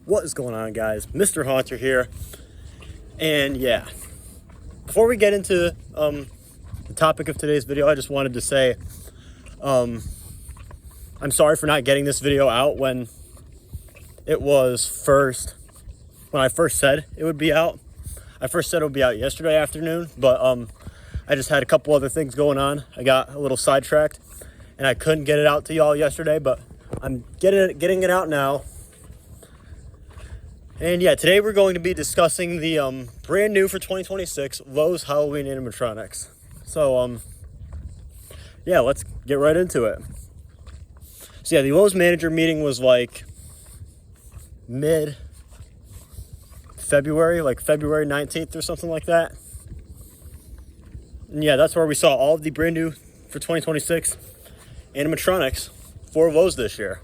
What is going on, guys? Mr. Haunter here. And yeah, before we get into the topic of today's video, I just wanted to say I'm sorry for not getting this video out when I first said it would be out. I first said it would be out yesterday afternoon, but I just had a couple other things going on. I got a little sidetracked and I couldn't get it out to y'all yesterday, but I'm getting it out now. And yeah, today we're going to be discussing the brand new for 2026 Lowe's Halloween animatronics. So yeah, let's get right into it. So yeah, the Lowe's manager meeting was like mid-February, like February 19th or something like that. And yeah, that's where we saw all of the brand new for 2026 animatronics for Lowe's this year.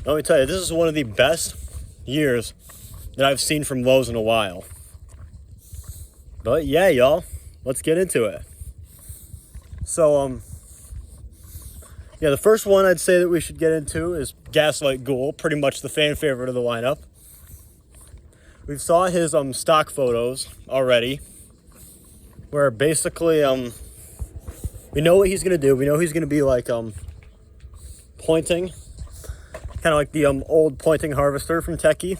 Let me tell you, this is one of the best years that I've seen from Lowe's in a while. But yeah, y'all, let's get into it. So, yeah, the first one I'd say that we should get into is Gaslight Ghoul, pretty much the fan favorite of the lineup. We saw his stock photos already, where basically we know what he's gonna do. We know he's gonna be like pointing, kind of like the old pointing harvester from Techie.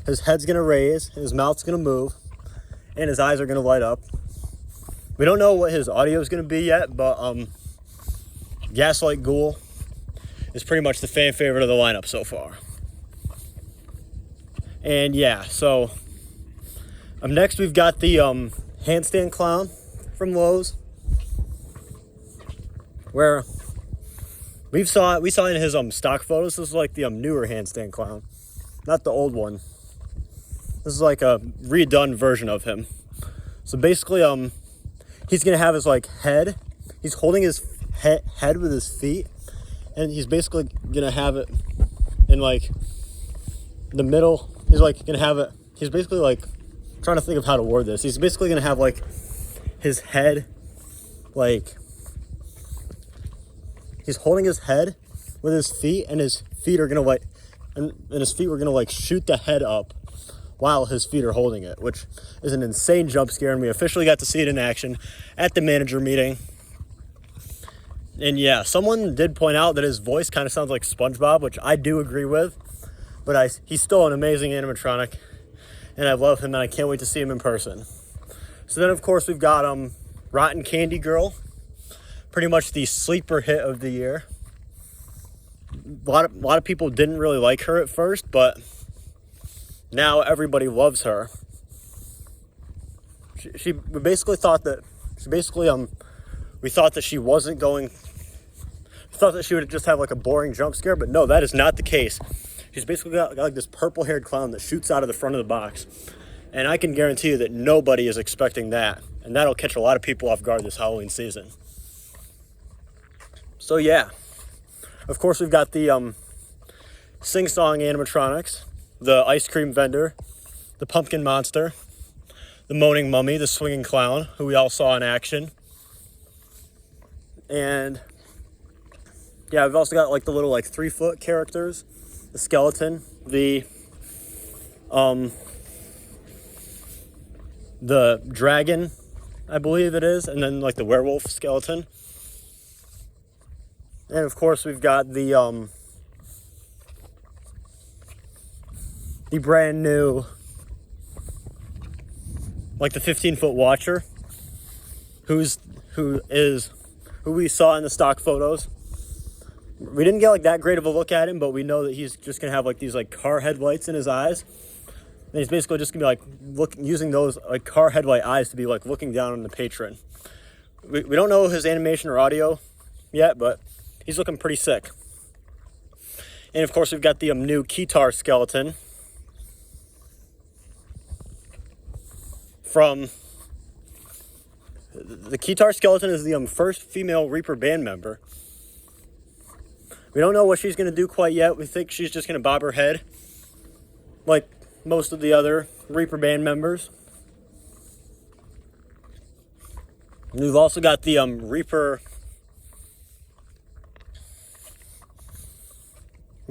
His head's gonna raise, his mouth's gonna move, and his eyes are gonna light up. We don't know what his audio is gonna be yet, but Gaslight Ghoul is pretty much the fan favorite of the lineup so far. And yeah, so up next we've got the handstand clown from Lowe's, where we saw in his stock photos. This is like the newer handstand clown, not the old one. This is like a redone version of him. So basically, he's gonna have his like head. He's holding his head with his feet, and he's basically gonna have it in like the middle. He's like gonna have it. He's basically like trying to think of how to word this. He's basically gonna have like his head, like he's holding his head with his feet, and his feet are gonna like, and his feet were gonna like shoot the head up while his feet are holding it, which is an insane jump scare, and we officially got to see it in action at the manager meeting. And yeah, someone did point out that his voice kind of sounds like SpongeBob, which I do agree with, but he's still an amazing animatronic, and I love him, and I can't wait to see him in person. So then, of course, we've got Rotten Candy Girl, pretty much the sleeper hit of the year. A lot of people didn't really like her at first, but now everybody loves her. We thought that she wasn't going. We thought that she would just have like a boring jump scare, but no, that is not the case. She's basically got like this purple-haired clown that shoots out of the front of the box, and I can guarantee you that nobody is expecting that, and that'll catch a lot of people off guard this Halloween season. So yeah, of course we've got the sing-song animatronics. The ice cream vendor, the pumpkin monster, the moaning mummy, the swinging clown, who we all saw in action. And yeah, we've also got like the little like 3-foot characters, the skeleton, the dragon, I believe it is, and then like the werewolf skeleton. And of course we've got the brand new, like the 15-foot watcher, who we saw in the stock photos. We didn't get like that great of a look at him, but we know that he's just gonna have like these like car headlights in his eyes, and he's basically just gonna be like using those like car headlight eyes to be like looking down on the patron. We don't know his animation or audio yet, but he's looking pretty sick. And of course we've got the new Keytar skeleton from the Keytar skeleton is the first female Reaper band member. We don't know what she's going to do quite yet. We think she's just going to bob her head like most of the other Reaper band members. We've also got the Reaper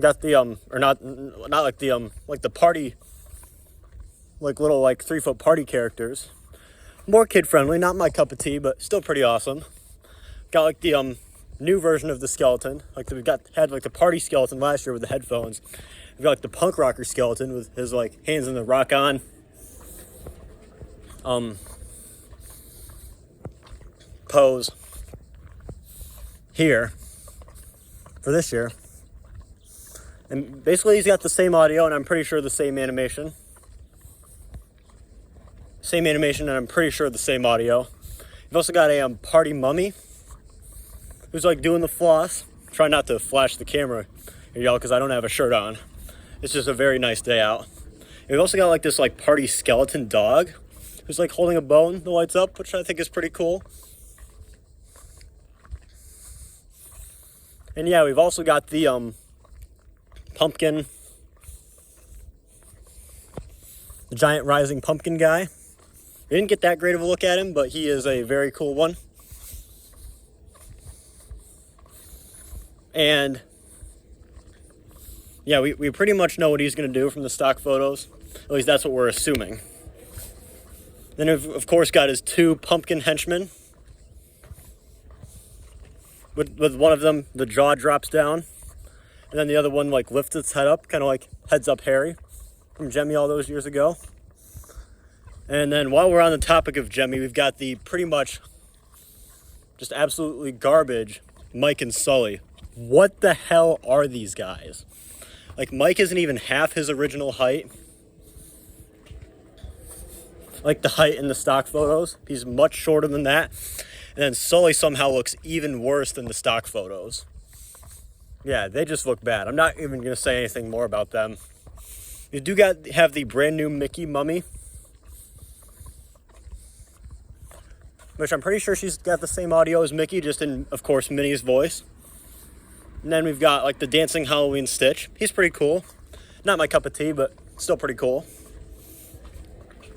We got the or not like the party, like little like 3-foot party characters. More kid friendly, not my cup of tea, but still pretty awesome. Got like the new version of the skeleton. Like had like the party skeleton last year with the headphones. We've got like the punk rocker skeleton with his like hands in the rock on pose here for this year. And basically he's got the same audio and I'm pretty sure the same animation. Same animation and I'm pretty sure the same audio. You've also got a party mummy who's like doing the floss. Try not to flash the camera here, y'all, because I don't have a shirt on. It's just a very nice day out. And we've also got like this like party skeleton dog who's like holding a bone that lights up, which I think is pretty cool. And yeah, we've also got the pumpkin, the giant rising pumpkin guy. We didn't get that great of a look at him, but he is a very cool one. And yeah, we pretty much know what he's going to do from the stock photos. At least that's what we're assuming. Then we've, of course, got his 2 pumpkin henchmen. With one of them, the jaw drops down. And then the other one, like, lifts its head up, kind of like Heads Up Harry from Jemmy all those years ago. And then while we're on the topic of Jemmy, we've got the pretty much just absolutely garbage Mike and Sully. What the hell are these guys? Like, Mike isn't even half his original height. Like the height in the stock photos. He's much shorter than that. And then Sully somehow looks even worse than the stock photos. Yeah, they just look bad. I'm not even going to say anything more about them. You do have the brand new Mickey mummy, which I'm pretty sure she's got the same audio as Mickey, just in, of course, Minnie's voice. And then we've got like the dancing Halloween Stitch. He's pretty cool. Not my cup of tea, but still pretty cool.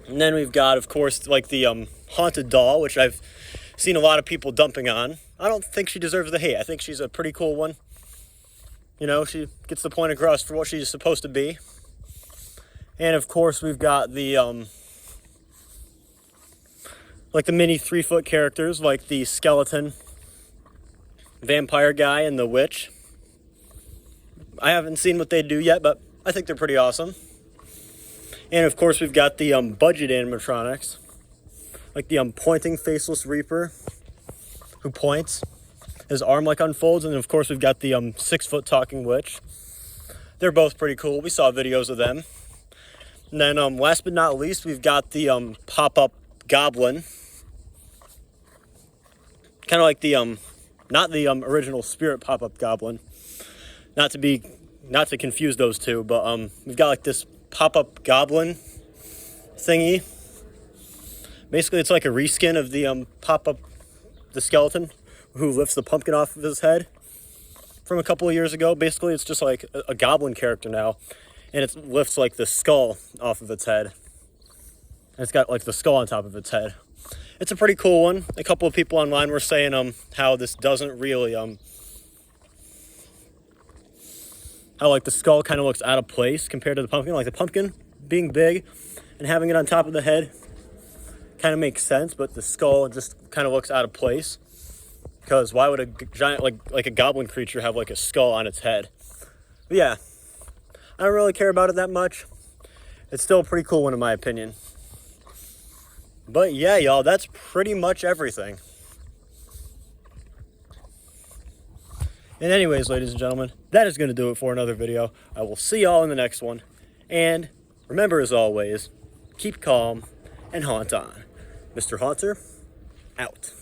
And then we've got, of course, like the haunted doll, which I've seen a lot of people dumping on. I don't think she deserves the hate. I think she's a pretty cool one. You know, she gets the point across for what she's supposed to be. And of course, we've got the like the mini 3-foot characters, like the skeleton, vampire guy, and the witch. I haven't seen what they do yet, but I think they're pretty awesome. And of course, we've got the budget animatronics, like the pointing faceless Reaper, who points. His arm like unfolds, and of course we've got the 6-foot talking witch. They're both pretty cool. We saw videos of them. And then last but not least, we've got the pop-up goblin. Kind of like the not the original Spirit pop-up goblin. Not to confuse those two, but we've got like this pop-up goblin thingy. Basically, it's like a reskin of the the skeleton who lifts the pumpkin off of his head from a couple of years ago. Basically, it's just like a goblin character now, and it lifts like the skull off of its head. And it's got like the skull on top of its head. It's a pretty cool one. A couple of people online were saying how this doesn't really how like the skull kind of looks out of place compared to the pumpkin. Like the pumpkin being big and having it on top of the head kind of makes sense, but the skull just kind of looks out of place. Because why would a giant, like a goblin creature have like a skull on its head? But yeah, I don't really care about it that much. It's still a pretty cool one in my opinion. But yeah, y'all, that's pretty much everything. And anyways, ladies and gentlemen, that is going to do it for another video. I will see y'all in the next one. And remember, as always, keep calm and haunt on. Mr. Haunter, out.